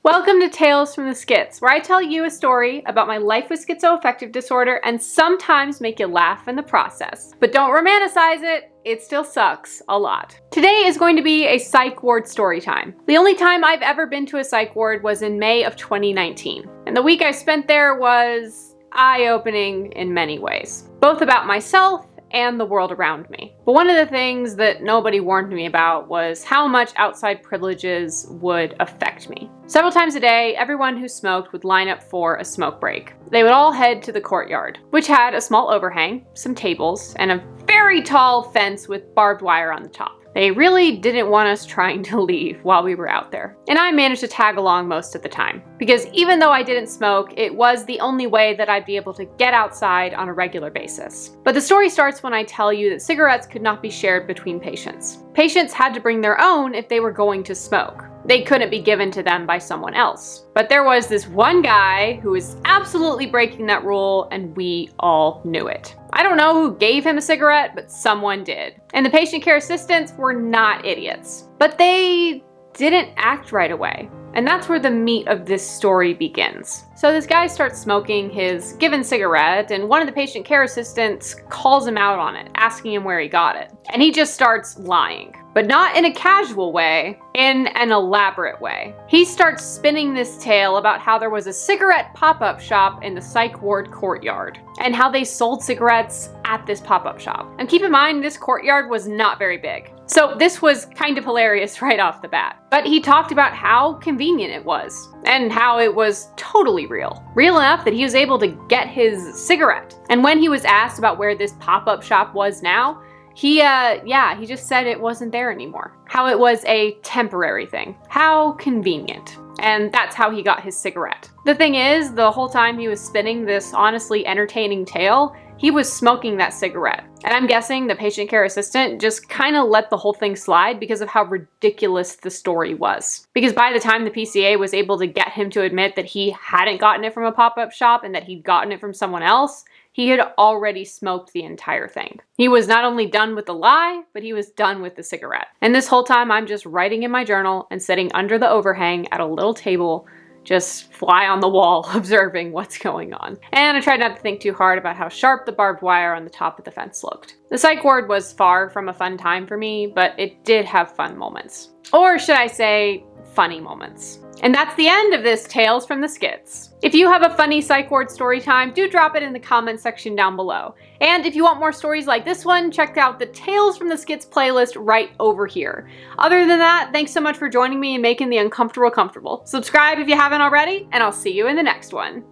Welcome to Tales from the Schiz, where I tell you a story about my life with schizoaffective disorder and sometimes make you laugh in the process. But don't romanticize it, it still sucks a lot. Today is going to be a psych ward story time. The only time I've ever been to a psych ward was in May of 2019, and the week I spent there was eye-opening in many ways, both about myself and the world around me. But one of the things that nobody warned me about was how much outside privileges would affect me. Several times a day, everyone who smoked would line up for a smoke break. They would all head to the courtyard, which had a small overhang, some tables, and a very tall fence with barbed wire on the top. They really didn't want us trying to leave while we were out there. And I managed to tag along most of the time, because even though I didn't smoke, it was the only way that I'd be able to get outside on a regular basis. But the story starts when I tell you that cigarettes could not be shared between patients. Patients had to bring their own if they were going to smoke. They couldn't be given to them by someone else. But there was this one guy who was absolutely breaking that rule, and we all knew it. I don't know who gave him a cigarette, but someone did. And the patient care assistants were not idiots. But they didn't act right away. And that's where the meat of this story begins. So this guy starts smoking his given cigarette, and one of the patient care assistants calls him out on it, asking him where he got it. And he just starts lying. But not in a casual way, in an elaborate way. He starts spinning this tale about how there was a cigarette pop-up shop in the psych ward courtyard, and how they sold cigarettes at this pop-up shop. And keep in mind, this courtyard was not very big. So this was kind of hilarious right off the bat. But he talked about how convenient it was, and how it was totally real. Real enough that he was able to get his cigarette. And when he was asked about where this pop-up shop was now, he just said it wasn't there anymore. How it was a temporary thing. How convenient. And that's how he got his cigarette. The thing is, the whole time he was spinning this honestly entertaining tale, he was smoking that cigarette. And I'm guessing the patient care assistant just kind of let the whole thing slide because of how ridiculous the story was. Because by the time the PCA was able to get him to admit that he hadn't gotten it from a pop-up shop and that he'd gotten it from someone else, he had already smoked the entire thing. He was not only done with the lie, but he was done with the cigarette. And this whole time I'm just writing in my journal and sitting under the overhang at a little table, just fly on the wall, observing what's going on. And I tried not to think too hard about how sharp the barbed wire on the top of the fence looked. The psych ward was far from a fun time for me, but it did have fun moments. Or should I say, funny moments. And that's the end of this Tales from the Schiz. If you have a funny psych ward story time, do drop it in the comments section down below. And if you want more stories like this one, check out the Tales from the Schiz playlist right over here. Other than that, thanks so much for joining me and making the uncomfortable comfortable. Subscribe if you haven't already, and I'll see you in the next one.